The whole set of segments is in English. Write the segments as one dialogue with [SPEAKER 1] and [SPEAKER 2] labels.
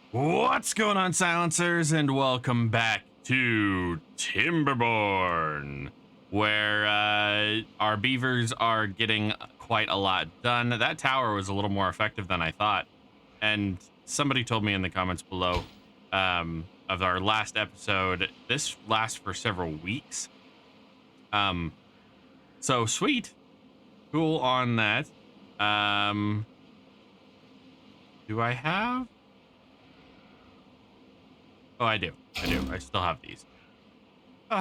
[SPEAKER 1] What's going on, silencers, and welcome back to Timberborn, where our beavers are getting quite a lot done. That tower was a little more effective than I thought, and somebody told me in the comments below of our last episode, this lasts for several weeks. So sweet, cool on that. Do I have? Oh, I do. I still have these.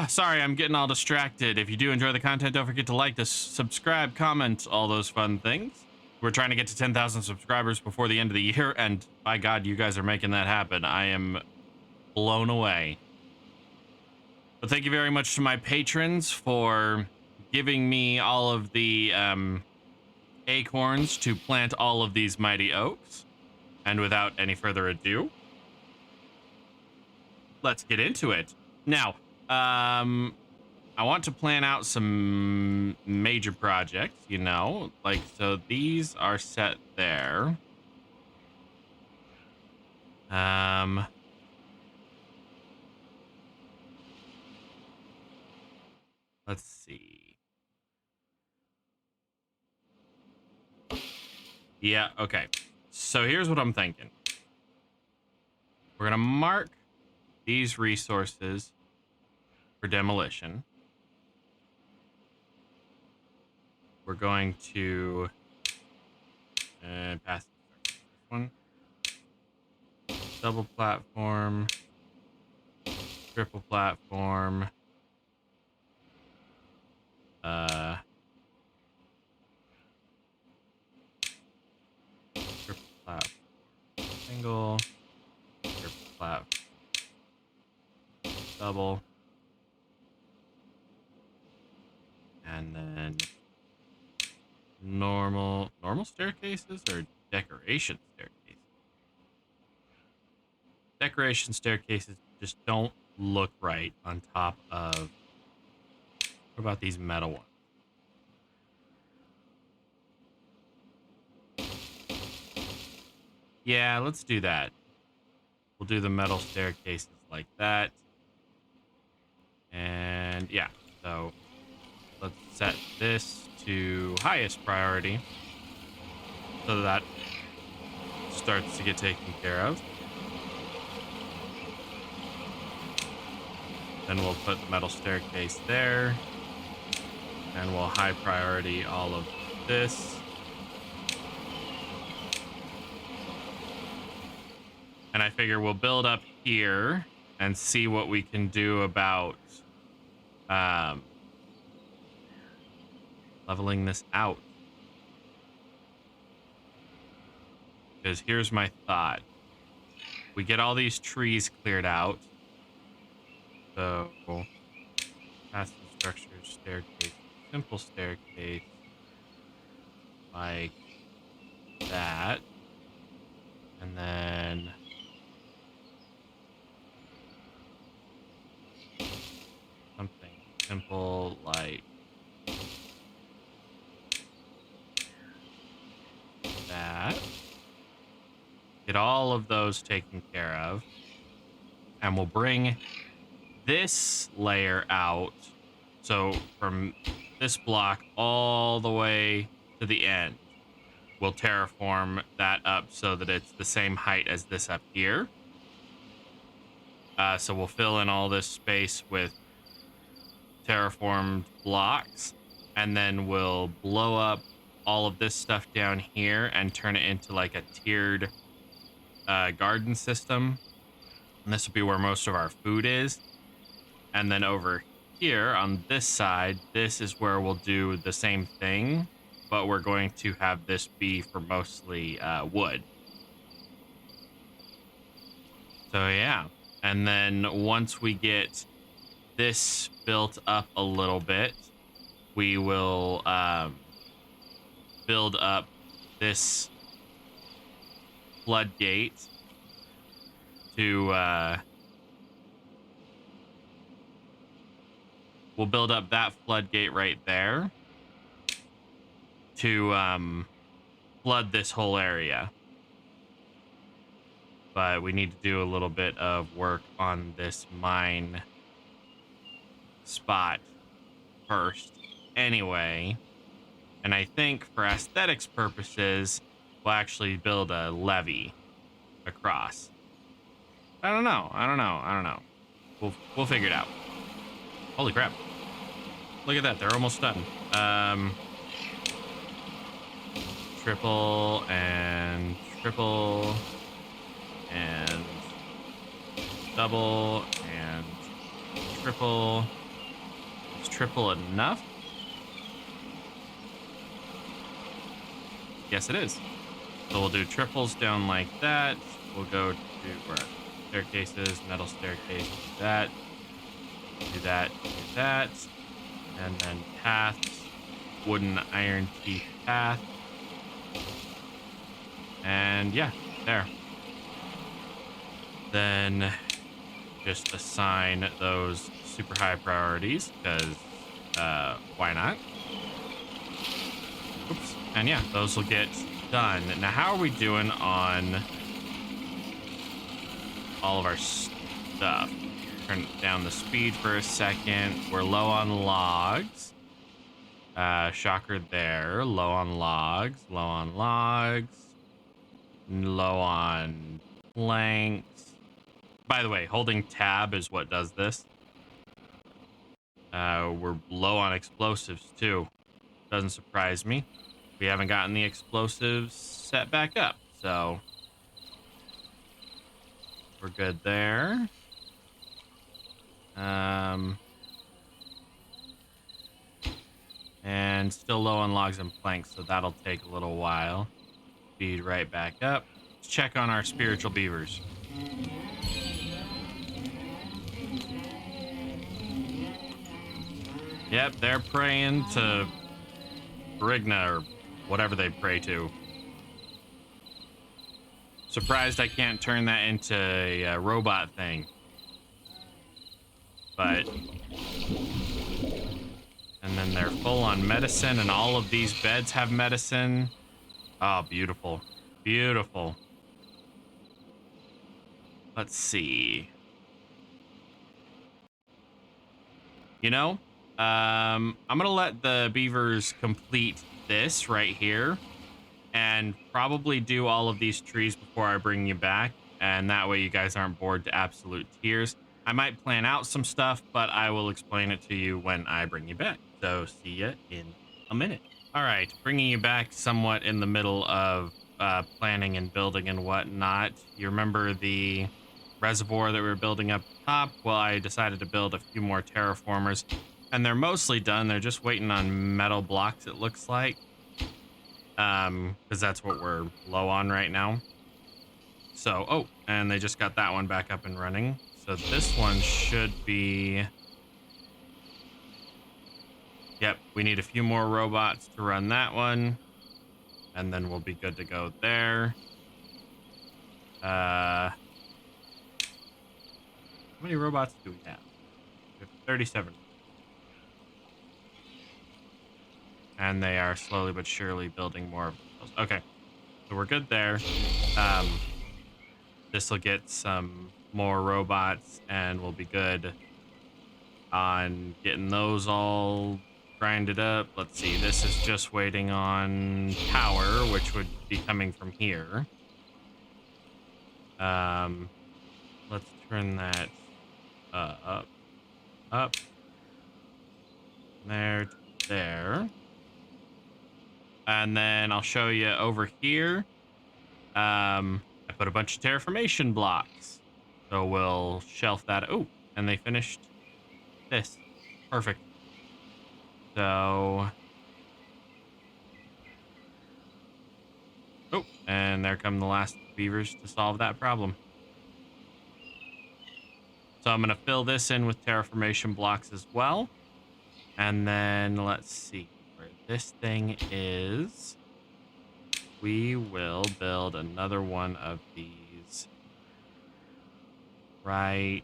[SPEAKER 1] Sorry, I'm getting all distracted. If you do enjoy the content, don't forget to like this, subscribe, comment, all those fun things. We're trying to get to 10,000 subscribers before the end of the year, and by God, you guys are making that happen. I am blown away. But thank you very much to my patrons for giving me all of the acorns to plant all of these mighty oaks. And without any further ado, let's get into it. Now, I want to plan out some major projects, you know, like, so these are set there. Let's see. Yeah, okay. So here's what I'm thinking. We're gonna mark these resources for demolition. We're going to pass this one. Double platform, triple platform, triple platform, single, triple platform, double, and then normal staircases or decoration staircases. Decoration staircases just don't look right on top of. What about these metal ones? Yeah, let's do that. We'll do the metal staircases like that. And yeah, so let's set this to highest priority so that starts to get taken care of. Then we'll put the metal staircase there, and we'll high priority all of this. And I figure we'll build up here and see what we can do about leveling this out. Because here's my thought. We get all these trees cleared out. So, passive structure, staircase, simple staircase, like that. And then something simple like that. Get all of those taken care of. And we'll bring this layer out. So from this block all the way to the end, we'll terraform that up so that it's the same height as this up here. So we'll fill in all this space with terraformed blocks, and then we'll blow up all of this stuff down here and turn it into like a tiered garden system. And this will be where most of our food is. And then over here on this side, this is where we'll do the same thing, but we're going to have this be for mostly wood. So yeah, And then once we get this built up a little bit, we will build up this floodgate to we'll build up that floodgate right there to flood this whole area. But we need to do a little bit of work on this mine spot first anyway. And I think for aesthetics purposes, we'll actually build a levee across. I don't know. We'll figure it out. Holy crap. Look at that. They're almost done. Triple and double and triple. Is triple enough? Yes, it is. So we'll do triples down like that. We'll go to where staircases, metal staircase, do that, do that, do that. And then paths, wooden iron teeth path. And yeah, there. Then just assign those super high priorities because why not? Oops. And yeah, those will get done. Now, how are we doing on all of our stuff? Turn down the speed for a second. We're low on logs. Shocker there. Low on logs. Low on logs. Low on planks. By the way, holding tab is what does this. We're low on explosives too. Doesn't surprise me. We haven't gotten the explosives set back up, so we're good there. And still low on logs and planks, so that'll take a little while. Speed right back up. Let's check on our spiritual beavers. Yep, they're praying to Brigna or whatever they pray to. Surprised I can't turn that into a robot thing. But... And then they're full on medicine, and all of these beds have medicine. Oh, beautiful. Beautiful. Let's see. You know, I'm gonna let the beavers complete this right here and probably do all of these trees before I bring you back, and that way you guys aren't bored to absolute tears. I might plan out some stuff, but I will explain it to you when I bring you back. So see ya in a minute. All right, bringing you back somewhat in the middle of planning and building and whatnot. You remember the reservoir that we were building up top? Well, I decided to build a few more terraformers, and they're mostly done. They're just waiting on metal blocks, it looks like, because that's what we're low on right now. So, oh, and they just got that one back up and running. So this one should be... Yep, we need a few more robots to run that one, and then we'll be good to go there. How many robots do we have? We have 37. And they are slowly but surely building more of those. Okay, so we're good there. This will get some more robots, and we'll be good on getting those all grinded up. Let's see, this is just waiting on power, which would be coming from here. Let's turn that up there, and then I'll show you over here. I put a bunch of terraformation blocks, so we'll shelf that. Oh, and they finished this. Perfect. So, oh, and there come the last beavers to solve that problem. So I'm going to fill this in with terraformation blocks as well. And then let's see where this thing is. We will build another one of these right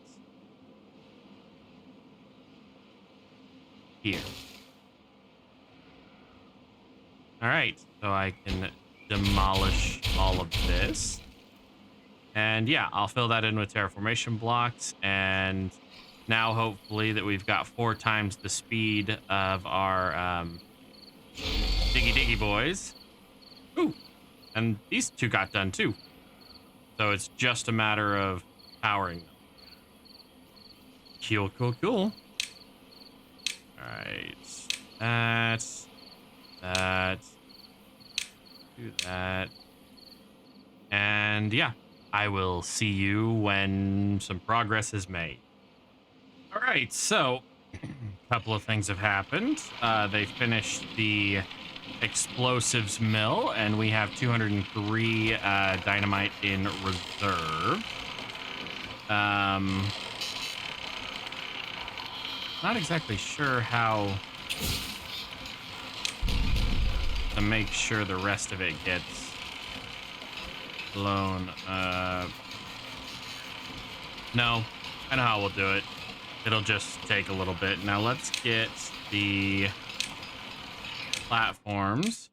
[SPEAKER 1] here. All right, so I can demolish all of this. And yeah, I'll fill that in with terraformation blocks. And now hopefully that we've got 4 times the speed of our diggy boys. Ooh, and these 2 got done too. So it's just a matter of powering them. Cool. All right, that, do that. And yeah, I will see you when some progress is made. All right, so a couple of things have happened. They finished the explosives mill, and we have 203 dynamite in reserve. Not exactly sure how to make sure the rest of it gets blown. No, I know how we'll do it. It'll just take a little bit. Now let's get the platforms.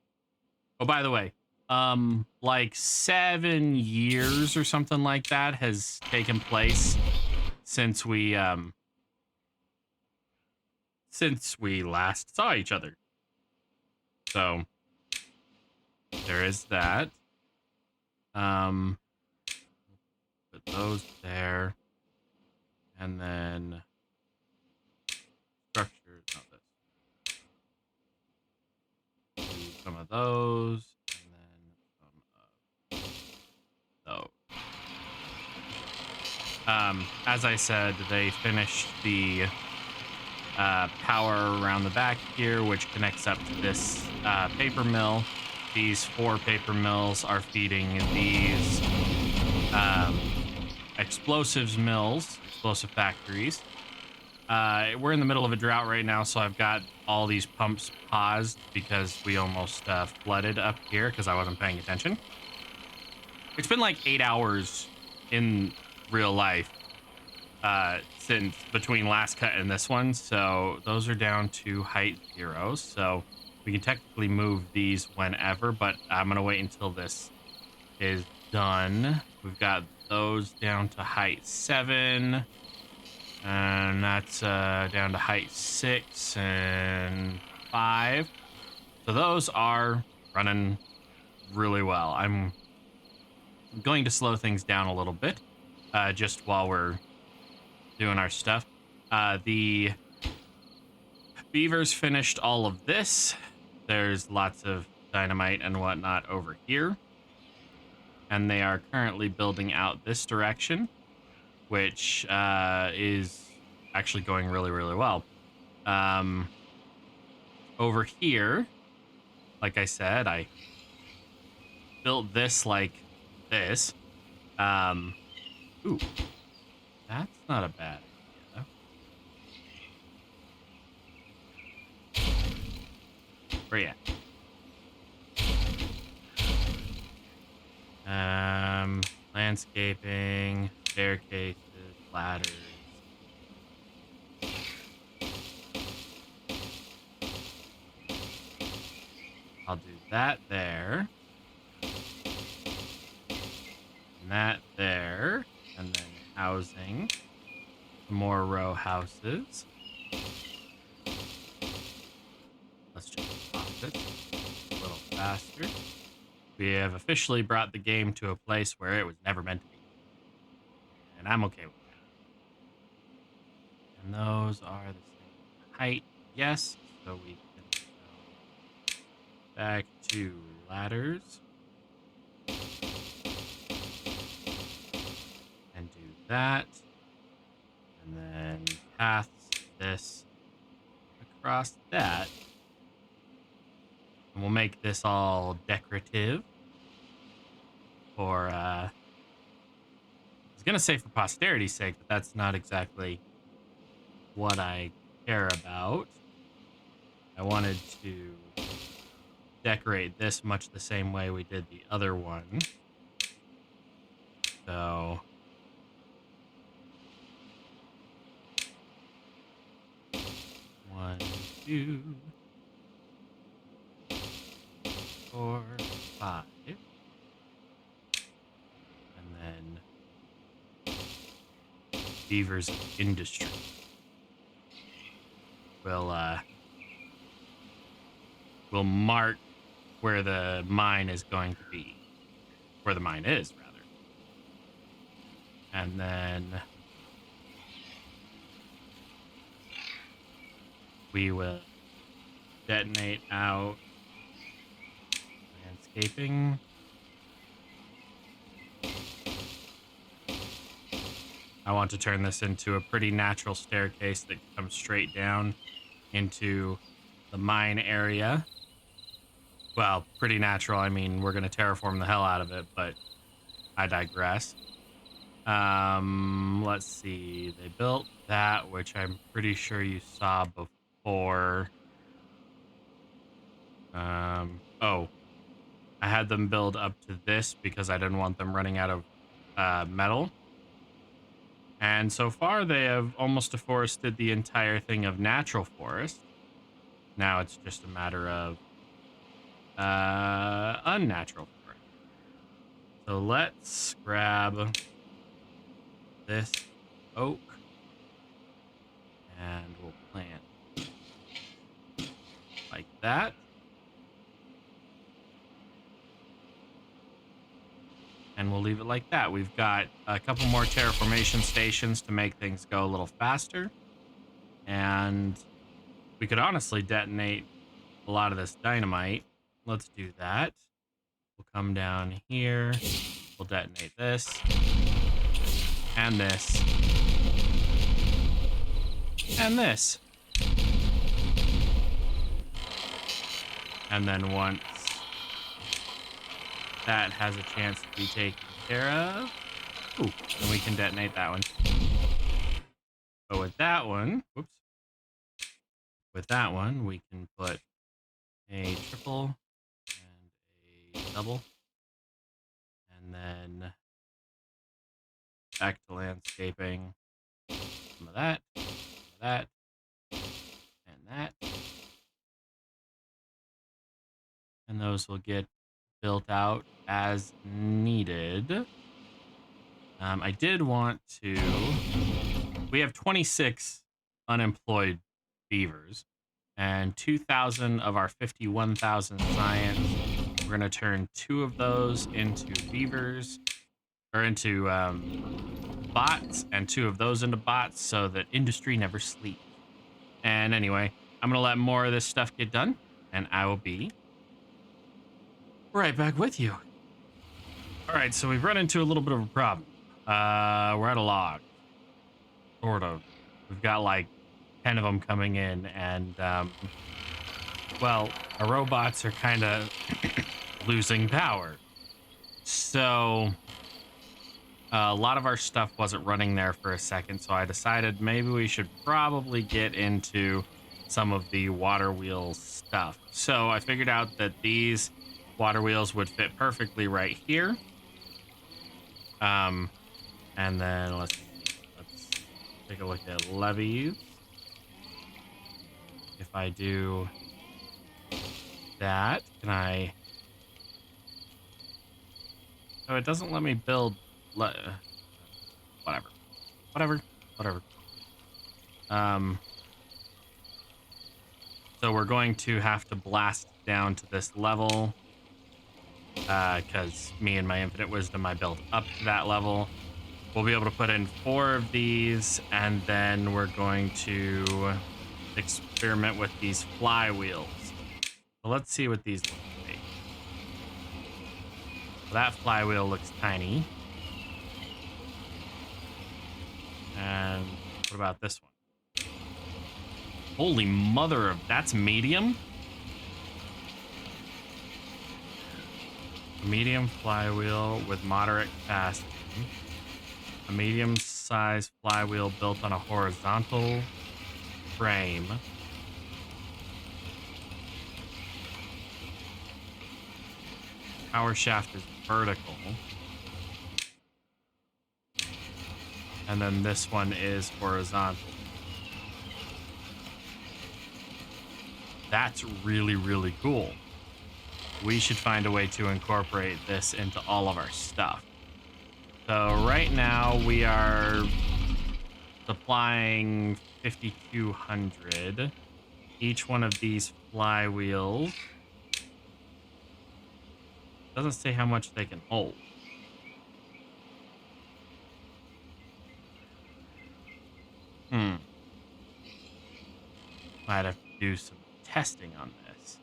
[SPEAKER 1] Oh, by the way, like 7 years or something like that has taken place since we last saw each other. So there is that. Put those there. And then structure, not this. Do some of those, and then some of those. As I said, they finished the power around the back here, which connects up to this paper mill. These 4 paper mills are feeding these explosive factories. We're in the middle of a drought right now, so I've got all these pumps paused because we almost flooded up here because I wasn't paying attention. It's been like 8 hours in real life since between last cut and this one, so those are down to height 0, so we can technically move these whenever, but I'm gonna wait until this is done. We've got those down to height 7, and that's down to height 6 and 5. So those are running really well. I'm going to slow things down a little bit just while we're doing our stuff. The beavers finished all of this. There's lots of dynamite and whatnot over here. And they are currently building out this direction, which is actually going really, really well. Over here, like I said, I built this like this. Ooh, that's not a bad idea. Where you at? Landscaping, staircases, ladders. I'll do that there. And that there. And then housing. Some more row houses. Let's just pop it a little faster. We have officially brought the game to a place where it was never meant to be. And I'm okay with that. And those are the same height, yes. So we can go back to ladders. And do that. And then paths this across that. And we'll make this all decorative. For I was gonna say for posterity's sake, but that's not exactly what I care about. I wanted to decorate this much the same way we did the other one. So 1, 2, 4, 5. And then Beavers of Industry. We'll mark where the mine is going to be. Where the mine is, rather. And then we will detonate out landscaping. I want to turn this into a pretty natural staircase that comes straight down into the mine area. Well, pretty natural. I mean, we're going to terraform the hell out of it, but I digress. Let's see. They built that, which I'm pretty sure you saw before. Oh, I had them build up to this because I didn't want them running out of metal. And so far, they have almost deforested the entire thing of natural forest. Now it's just a matter of unnatural forest. So let's grab this oak and we'll plant like that. And we'll leave it like that. We've got a couple more terraformation stations to make things go a little faster. And we could honestly detonate a lot of this dynamite. Let's do that. We'll come down here. We'll detonate this. And this. And this. And then once that has a chance to be taken care of, ooh, and we can detonate that one. But with that one, whoops. With that one, we can put a triple and a double. And then back to landscaping. Some of that, and that. And those will get built out as needed. I did want to... We have 26 unemployed beavers and 2,000 of our 51,000 science. We're going to turn 2 of those into beavers, or into bots, and 2 of those into bots so that industry never sleeps. And anyway, I'm going to let more of this stuff get done, and I will be right back with you. All right, so we've run into a little bit of a problem. We're at a log. Sort of. We've got like 10 of them coming in, and well, our robots are kind of losing power. So a lot of our stuff wasn't running there for a second, so I decided maybe we should probably get into some of the water wheel stuff. So I figured out that these water wheels would fit perfectly right here. And then let's take a look at levees. If I do that, can I... Oh, it doesn't let me build... Whatever. So we're going to have to blast down to this level. Because me and my infinite wisdom, I built up to that level. We'll be able to put in 4 of these, and then we're going to experiment with these flywheels. So let's see what these look like. So that flywheel looks tiny. And what about this one? Holy mother of... That's medium? Medium flywheel with moderate capacity. A medium-sized flywheel built on a horizontal frame. Power shaft is vertical. And then this one is horizontal. That's really, really cool. We should find a way to incorporate this into all of our stuff. So right now we are supplying 5,200. Each one of these flywheels. Doesn't say how much they can hold. Might have to do some testing on this.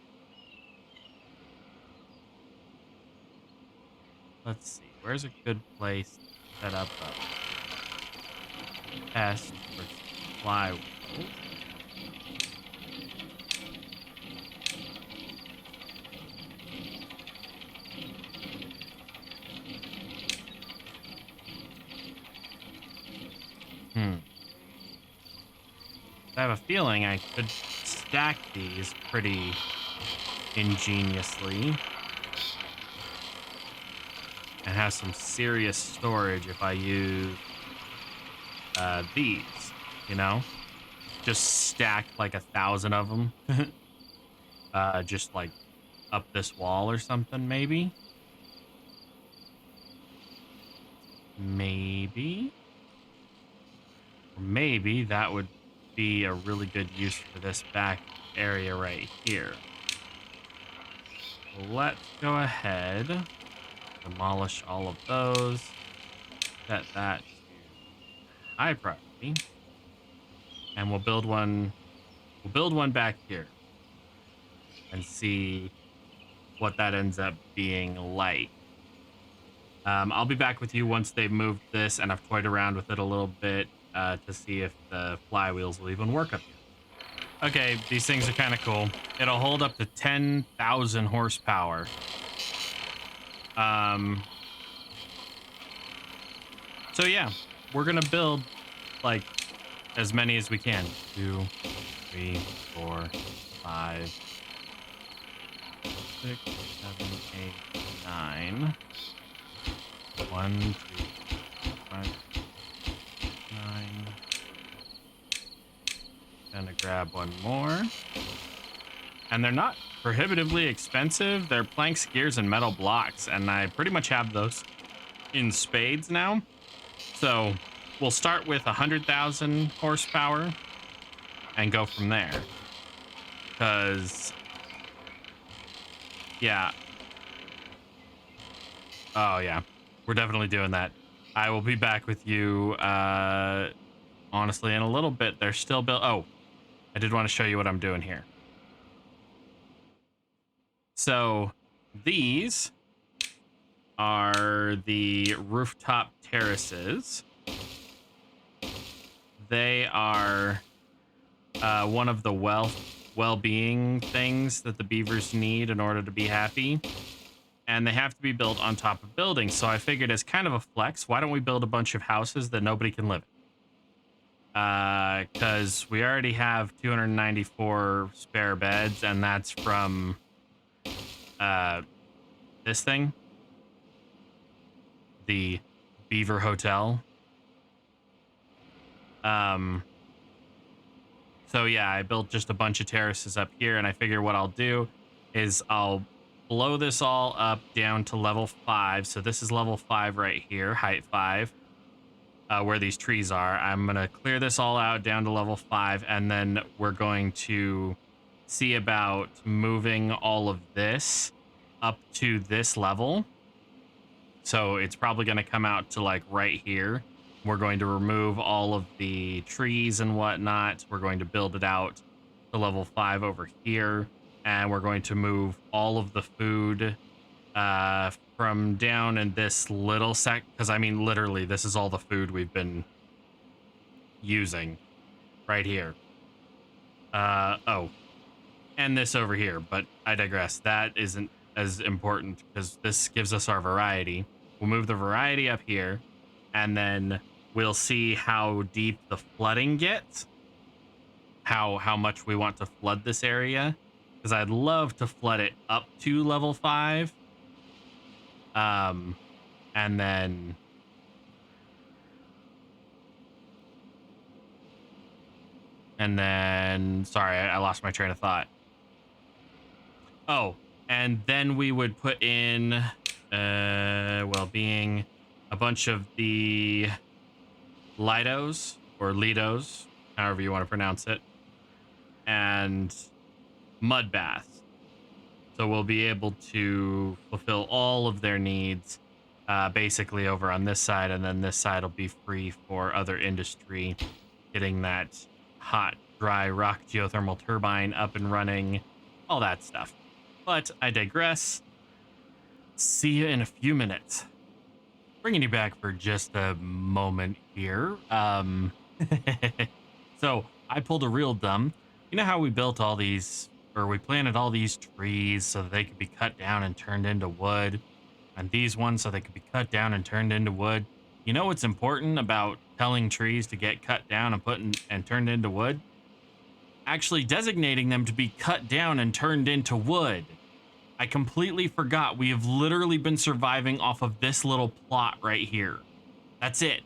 [SPEAKER 1] Let's see. Where's a good place to set up a test for flywheels? I have a feeling I could stack these pretty ingeniously and have some serious storage if I use these, you know? Just stack like 1,000 of them. Just like up this wall or something, maybe? Maybe? Or maybe that would be a really good use for this back area right here. Let's go ahead, demolish all of those, set that to high priority, and we'll build one back here and see what that ends up being like. I'll be back with you once they've moved this and I've toyed around with it a little bit to see if the flywheels will even work up here. Okay, these things are kind of cool. It'll hold up to 10,000 horsepower. So yeah, we're gonna build like as many as we can. 2, 3, 4, 5, 6, 7, 8, 9. 1, 2, 5, 9. Gonna grab one more. And they're not prohibitively expensive. They're planks, gears, and metal blocks. And I pretty much have those in spades now. So we'll start with 100,000 horsepower and go from there. Because, yeah. Oh, yeah. We're definitely doing that. I will be back with you, honestly, in a little bit. They're still built. Oh, I did want to show you what I'm doing here. So these are the rooftop terraces. They are one of the well-being things that the beavers need in order to be happy. And they have to be built on top of buildings. So I figured as kind of a flex, why don't we build a bunch of houses that nobody can live in? Because we already have 294 spare beds, and that's from this thing, the Beaver Hotel. So yeah, I built just a bunch of terraces up here, and I figure what I'll do is I'll blow this all up down to level 5. So this is level 5 right here, height 5, where these trees are. I'm going to clear this all out down to level 5, and then we're going to see about moving all of this up to this level. So it's probably going to come out to like right here. We're going to remove all of the trees and whatnot. We're going to build it out to level 5 over here. And we're going to move all of the food from down in this little sec. Because, I mean, literally, this is all the food we've been using right here. Oh, and this over here. But I digress. That isn't as important because this gives us our variety. We'll move the variety up here. And then we'll see how deep the flooding gets, how much we want to flood this area, because I'd love to flood it up to level 5. And then sorry, I lost my train of thought. Oh, and then we would put in well-being, a bunch of the Lidos or Lidos, however you want to pronounce it, and mud baths. So we'll be able to fulfill all of their needs basically over on this side, and then this side will be free for other industry, getting that hot, dry rock geothermal turbine up and running, all that stuff. But I digress. See you in a few minutes. Bringing you back for just a moment here. So I pulled a real dumb. You know how we built all these, or we planted all these trees so that they could be cut down and turned into wood, and these ones so they could be cut down and turned into wood? You know what's important about telling trees to get cut down and turned into wood? Actually designating them to be cut down and turned into wood. I completely forgot. We have literally been surviving off of this little plot right here. That's it.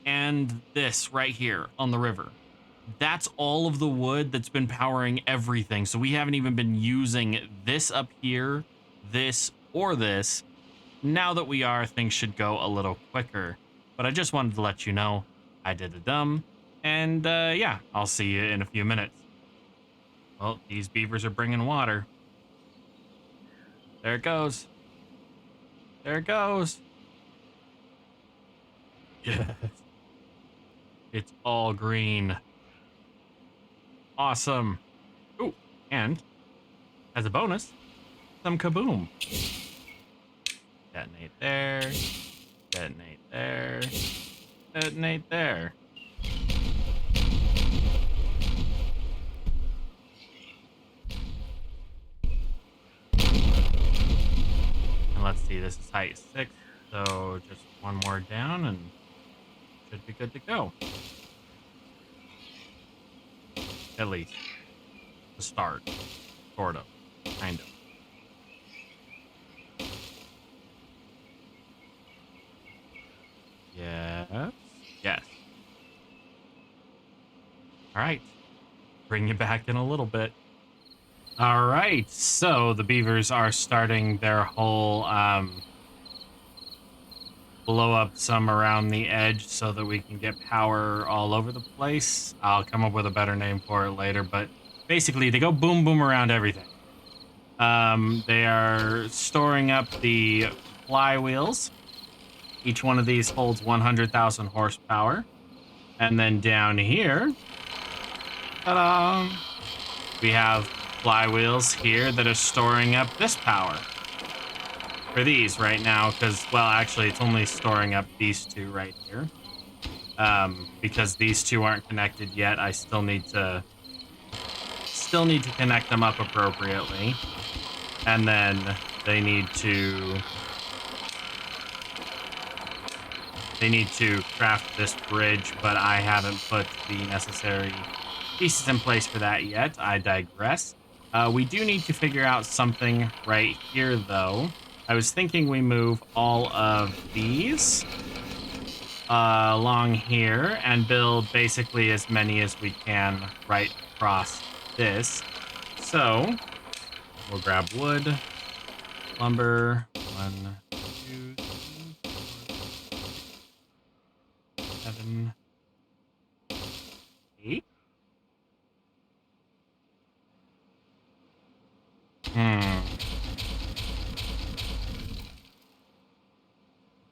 [SPEAKER 1] And this right here on the river. That's all of the wood that's been powering everything. So we haven't even been using this up here, this, or this. Now that we are, things should go a little quicker. But I just wanted to let you know I did a dumb. And yeah, I'll see you in a few minutes. Well, these beavers are bringing water. There it goes. There it goes. Yes. It's all green. Awesome. Ooh, and as a bonus, some kaboom. Detonate there. Detonate there. Detonate there. Let's see, this is height 6, so just one more down and should be good to go. At least. The start. Sort of. Kind of. Yes. Yes. Alright. Bring you back in a little bit. All right, so the beavers are starting their whole blow up some around the edge so that we can get power all over the place. I'll come up with a better name for it later, but basically they go boom boom around everything. They are storing up the flywheels. Each one of these holds 100,000 horsepower. And then down here, ta-da, we have flywheels here that are storing up this power for these right now, because, well, actually it's only storing up these two right here, because these two aren't connected yet. I still need to connect them up appropriately, and then they need to craft this bridge, but I haven't put the necessary pieces in place for that yet. I digress. We do need to figure out something right here, though. I was thinking we move all of these along here and build basically as many as we can right across this. So we'll grab wood, lumber, 1, 2, 3, 4, 7, 8.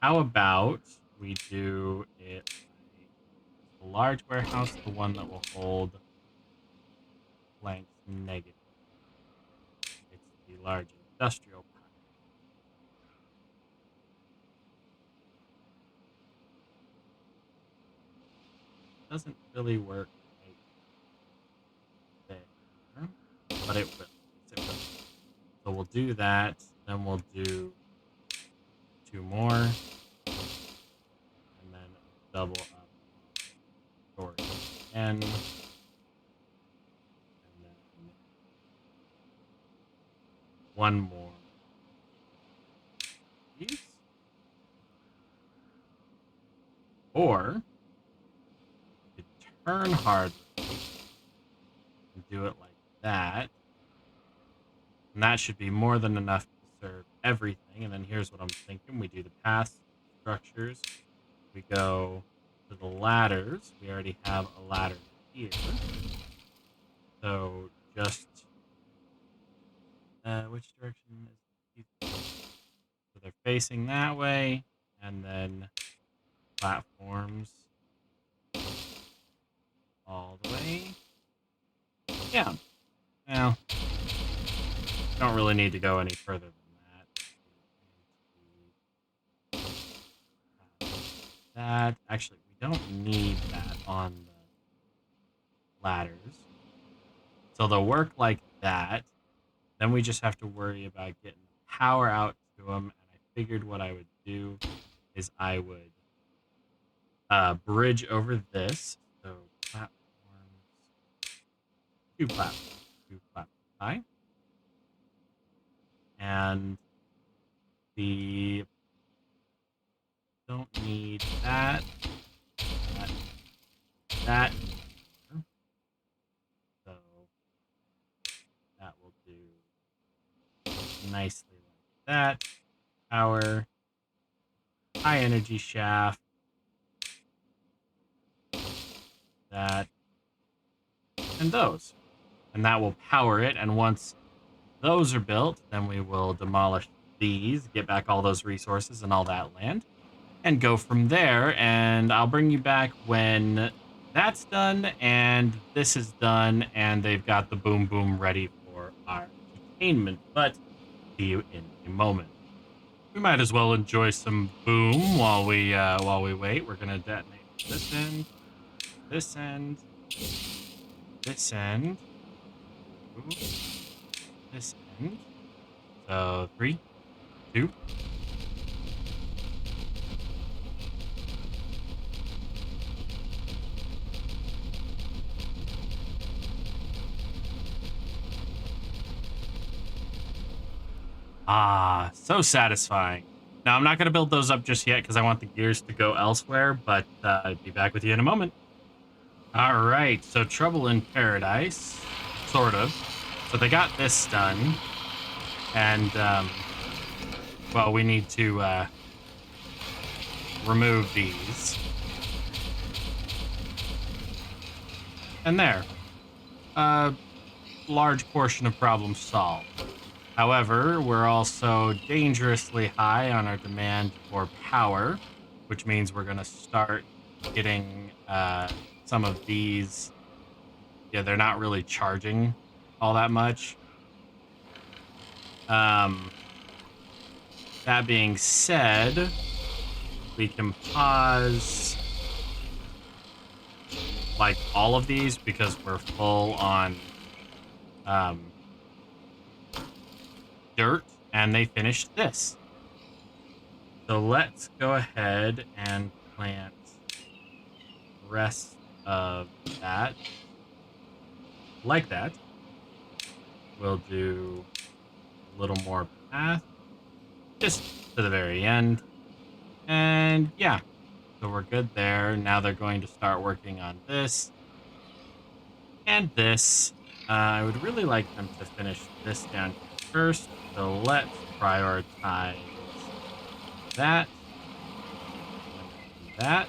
[SPEAKER 1] How about we do it like a large warehouse, the one that will hold blanks negative. It's the large industrial part. Doesn't really work right there, but it will. It will. So we'll do that. Then we'll do 2 more, and then double up storage again. And then one more. These. Or you turn hard and do it like that. And that should be more than enough to serve everything. And then here's what I'm thinking. We do the path structures. We go to the ladders. We already have a ladder here. So just which direction is it? So they're facing that way, and then platforms all the way down. Now, don't really need to go any further than that. That actually, we don't need that on the ladders. So they'll work like that. Then we just have to worry about getting power out to them. And I figured what I would do is I would bridge over this. So platforms, two platforms high. And the don't need that. That. So that will do nicely like that. Power, high energy shaft, that, and those. And that will power it. And once those are built, then we will demolish these, get back all those resources and all that land, and go from there. And I'll bring you back when that's done and this is done and they've got the boom boom ready for our entertainment. But see you in a moment. We might as well enjoy some boom while we wait. We're gonna detonate this end, this end, this end, ooh, this end. So 3, 2. Ah, so satisfying. Now, I'm not going to build those up just yet because I want the gears to go elsewhere, but I'll be back with you in a moment. All right, so Trouble in Paradise, sort of. So they got this done, and, well, we need to remove these. And there. Large portion of problem solved. However, we're also dangerously high on our demand for power, which means we're going to start getting some of these. Yeah, they're not really charging all that much. That being said, we can pause like all of these because we're full on dirt, and they finished this. So let's go ahead and plant the rest of that like that. We'll do a little more path just to the very end. And yeah, so we're good there. Now they're going to start working on this and this. I would really like them to finish this down here first. So let's prioritize that and that.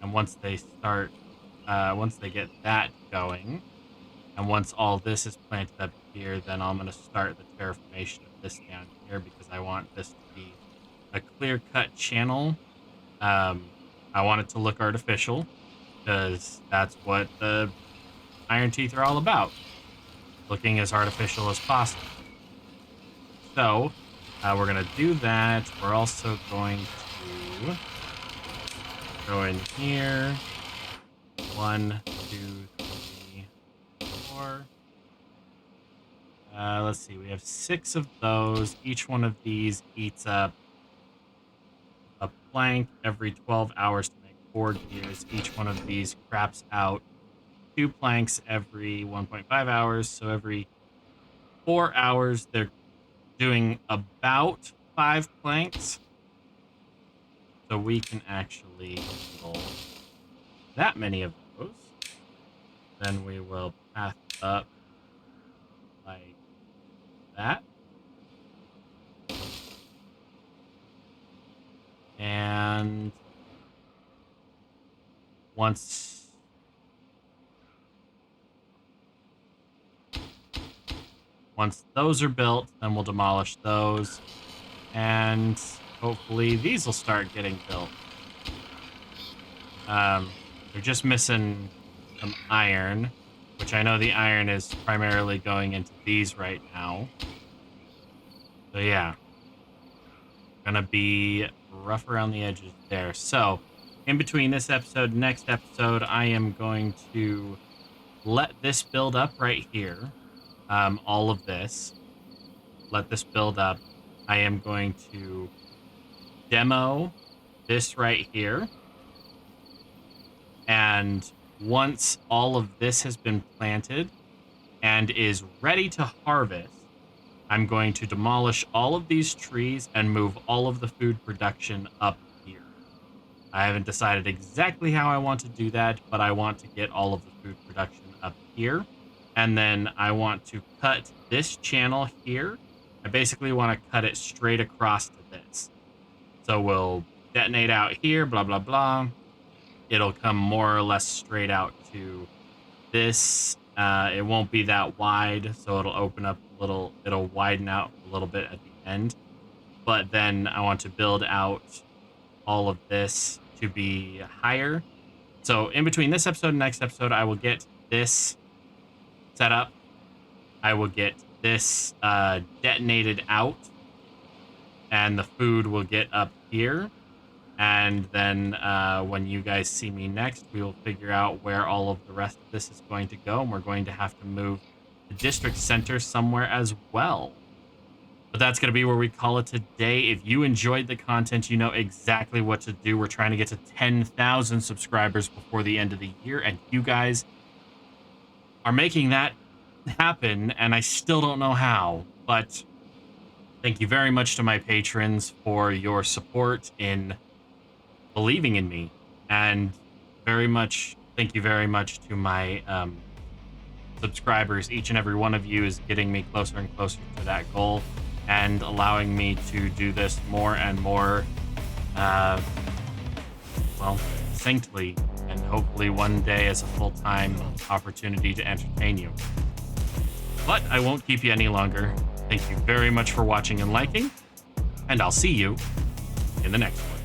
[SPEAKER 1] And once they start, once they get that going, and once all this is planted up here, then I'm going to start the terraformation of this down here because I want this to be a clear-cut channel. I want it to look artificial because that's what the Iron Teeth are all about. Looking as artificial as possible. So, we're going to do that. We're also going to go in here. 1, 2, 3, 4. Let's see. We have 6 of those. Each one of these eats up plank every 12 hours to make 4 gears. Each one of these craps out 2 planks every 1.5 hours. So every 4 hours, they're doing about 5 planks. So we can actually build that many of those. Then we will path up like that. And once those are built, then we'll demolish those. And hopefully these will start getting built. They're just missing some iron, which I know the iron is primarily going into these right now. So yeah, gonna be rough around the edges there. So in between this episode and next episode, I am going to let this build up right here. All of this, let this build up. I am going to demo this right here. And once all of this has been planted and is ready to harvest, I'm going to demolish all of these trees and move all of the food production up here. I haven't decided exactly how I want to do that, but I want to get all of the food production up here. And then I want to cut this channel here. I basically want to cut it straight across to this. So we'll detonate out here, blah, blah, blah. It'll come more or less straight out to this. It won't be that wide, so it'll open up a little, it'll widen out a little bit at the end. But then I want to build out all of this to be higher. So in between this episode and next episode, I will get this set up. I will get this detonated out, and the food will get up here. And then when you guys see me next, we will figure out where all of the rest of this is going to go. And we're going to have to move the district center somewhere as well. But that's going to be where we call it today. If you enjoyed the content, you know exactly what to do. We're trying to get to 10,000 subscribers before the end of the year. And you guys are making that happen. And I still don't know how. But thank you very much to my patrons for your support in believing in me, and thank you very much to my subscribers. Each and every one of you is getting me closer and closer to that goal and allowing me to do this more and more succinctly, and hopefully one day as a full-time opportunity to entertain you. But I won't keep you any longer. Thank you very much for watching and liking, and I'll see you in the next one.